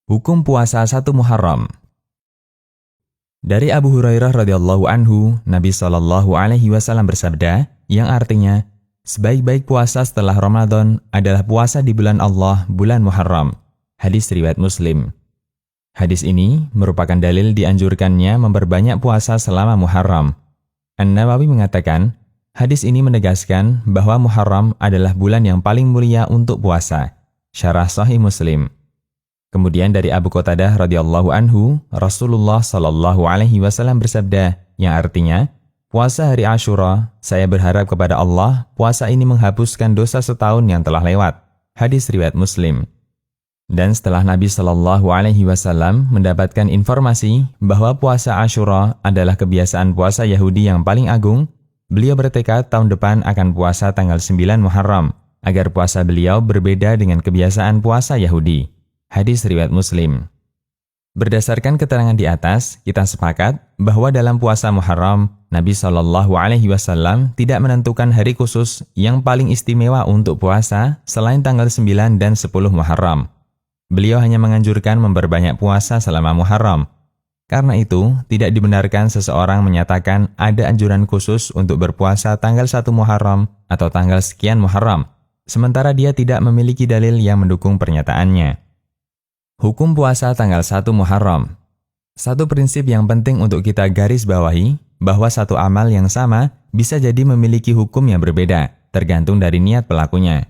Hukum puasa 1 Muharram. Dari Abu Hurairah radhiyallahu anhu, Nabi Shallallahu alaihi wasallam bersabda, yang artinya, sebaik-baik puasa setelah Ramadan adalah puasa di bulan Allah, bulan Muharram. Hadis riwayat Muslim. Hadis ini merupakan dalil dianjurkannya memperbanyak puasa selama Muharram. An-Nawawi mengatakan, hadis ini menegaskan bahwa Muharram adalah bulan yang paling mulia untuk puasa. Syarah Sahih Muslim. Kemudian dari Abu Qatadah radhiyallahu anhu, Rasulullah Shallallahu alaihi wasallam bersabda, yang artinya, puasa hari Asyura, saya berharap kepada Allah, puasa ini menghapuskan dosa setahun yang telah lewat. Hadis riwayat Muslim. Dan setelah Nabi Shallallahu alaihi wasallam mendapatkan informasi bahwa puasa Asyura adalah kebiasaan puasa Yahudi yang paling agung, beliau bertekad tahun depan akan puasa tanggal 9 Muharram, agar puasa beliau berbeda dengan kebiasaan puasa Yahudi. Hadis riwayat Muslim. Berdasarkan keterangan di atas, kita sepakat bahwa dalam puasa Muharram, Nabi Shallallahu alaihi wasallam tidak menentukan hari khusus yang paling istimewa untuk puasa selain tanggal 9 dan 10 Muharram. Beliau hanya menganjurkan memperbanyak puasa selama Muharram. Karena itu, tidak dibenarkan seseorang menyatakan ada anjuran khusus untuk berpuasa tanggal 1 Muharram atau tanggal sekian Muharram, sementara dia tidak memiliki dalil yang mendukung pernyataannya. Hukum puasa tanggal 1 Muharram. Satu prinsip yang penting untuk kita garis bawahi, bahwa satu amal yang sama bisa jadi memiliki hukum yang berbeda, tergantung dari niat pelakunya.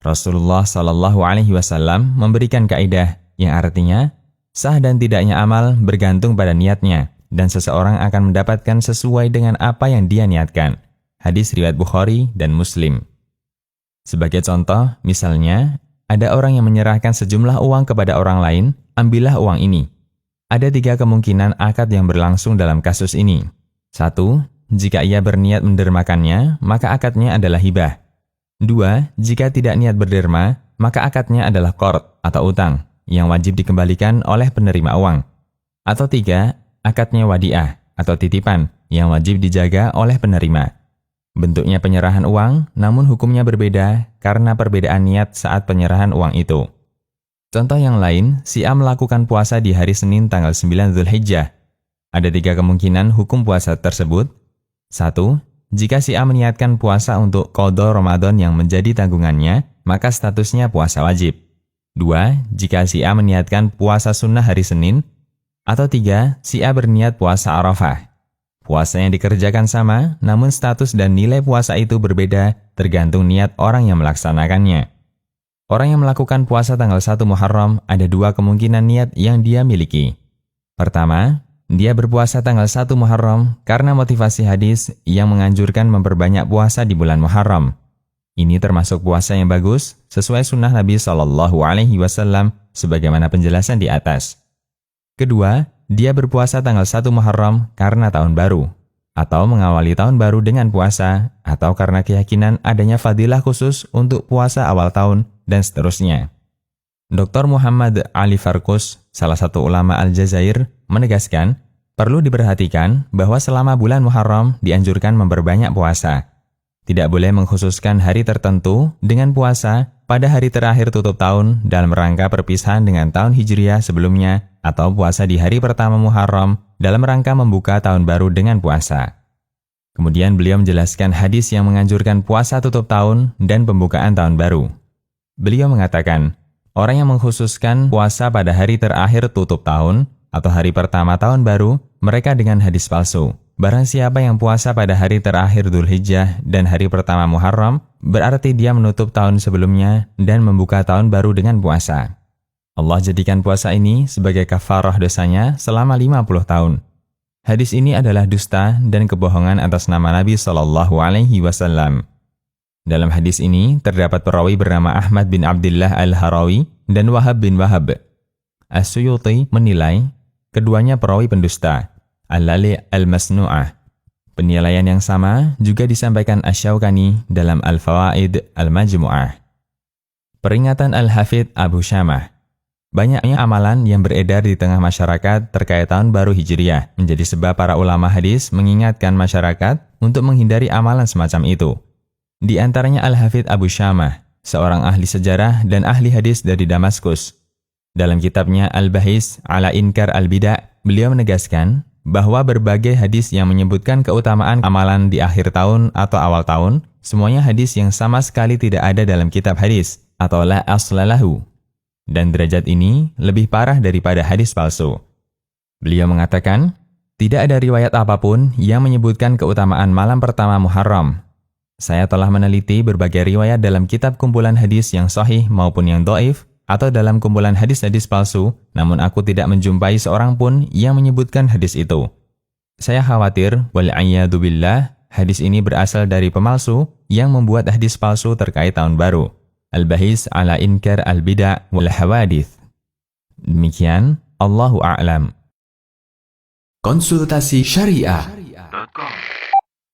Rasulullah Shallallahu alaihi wasallam memberikan kaidah yang artinya, sah dan tidaknya amal bergantung pada niatnya, dan seseorang akan mendapatkan sesuai dengan apa yang dia niatkan. Hadis riwayat Bukhari dan Muslim. Sebagai contoh, misalnya, ada orang yang menyerahkan sejumlah uang kepada orang lain, ambillah uang ini. Ada 3 kemungkinan akad yang berlangsung dalam kasus ini. 1. Jika ia berniat mendermakannya, maka akadnya adalah hibah. 2. Jika tidak niat berderma, maka akadnya adalah qard atau utang, yang wajib dikembalikan oleh penerima uang. Atau 3. Akadnya wadi'ah atau titipan, yang wajib dijaga oleh penerima. Bentuknya penyerahan uang, namun hukumnya berbeda karena perbedaan niat saat penyerahan uang itu. Contoh yang lain, si A melakukan puasa di hari Senin tanggal 9 Dzulhijjah. Ada 3 kemungkinan hukum puasa tersebut. 1. Jika si A meniatkan puasa untuk qadha Ramadan yang menjadi tanggungannya, maka statusnya puasa wajib. 2. Jika si A meniatkan puasa sunnah hari Senin. Atau 3. Si A berniat puasa Arafah. Puasa yang dikerjakan sama, namun status dan nilai puasa itu berbeda tergantung niat orang yang melaksanakannya. Orang yang melakukan puasa tanggal 1 Muharram ada 2 kemungkinan niat yang dia miliki. Pertama, dia berpuasa tanggal 1 Muharram karena motivasi hadis yang menganjurkan memperbanyak puasa di bulan Muharram. Ini termasuk puasa yang bagus sesuai sunnah Nabi Shallallahu alaihi wasallam sebagaimana penjelasan di atas. Kedua, dia berpuasa tanggal 1 Muharram karena tahun baru, atau mengawali tahun baru dengan puasa, atau karena keyakinan adanya fadilah khusus untuk puasa awal tahun, dan seterusnya. Dr. Muhammad Ali Farkus, salah satu ulama Aljazair, menegaskan, perlu diperhatikan bahwa selama bulan Muharram dianjurkan memperbanyak puasa. Tidak boleh mengkhususkan hari tertentu dengan puasa pada hari terakhir tutup tahun dalam rangka perpisahan dengan tahun Hijriah sebelumnya, atau puasa di hari pertama Muharram dalam rangka membuka tahun baru dengan puasa. Kemudian beliau menjelaskan hadis yang menganjurkan puasa tutup tahun dan pembukaan tahun baru. Beliau mengatakan, orang yang mengkhususkan puasa pada hari terakhir tutup tahun atau hari pertama tahun baru, mereka dengan hadis palsu. Barang siapa yang puasa pada hari terakhir Dzulhijjah dan hari pertama Muharram, berarti dia menutup tahun sebelumnya dan membuka tahun baru dengan puasa. Allah jadikan puasa ini sebagai kafarah dosanya selama 50 tahun. Hadis ini adalah dusta dan kebohongan atas nama Nabi Shallallahu alaihi wasallam. Dalam hadis ini terdapat perawi bernama Ahmad bin Abdullah al-Harawi dan Wahab bin Wahab. As-Suyuti menilai keduanya perawi pendusta. Al-Lali al-Masnu'ah. Penilaian yang sama juga disampaikan Asy-Syaukani dalam Al-Fawaid al-Majmu'ah. Peringatan Al-Hafidh Abu Syamah. Banyaknya amalan yang beredar di tengah masyarakat terkait tahun baru Hijriah menjadi sebab para ulama hadis mengingatkan masyarakat untuk menghindari amalan semacam itu. Di antaranya Al-Hafidh Abu Syamah, seorang ahli sejarah dan ahli hadis dari Damaskus. Dalam kitabnya Al-Bahis ala Inkar Al-Bida', beliau menegaskan bahwa berbagai hadis yang menyebutkan keutamaan amalan di akhir tahun atau awal tahun, semuanya hadis yang sama sekali tidak ada dalam kitab hadis, atau la aslalahu. Dan derajat ini lebih parah daripada hadis palsu. Beliau mengatakan, tidak ada riwayat apapun yang menyebutkan keutamaan malam pertama Muharram. Saya telah meneliti berbagai riwayat dalam kitab kumpulan hadis yang sahih maupun yang dhaif, atau dalam kumpulan hadis-hadis palsu, namun aku tidak menjumpai seorang pun yang menyebutkan hadis itu. Saya khawatir, wal'iyadu billah, hadis ini berasal dari pemalsu yang membuat hadis palsu terkait tahun baru. Al-Bahis ala Inkar Al-Bida' wal Hawadith. Demikian, Allahu a'lam. Konsultasi Syariah.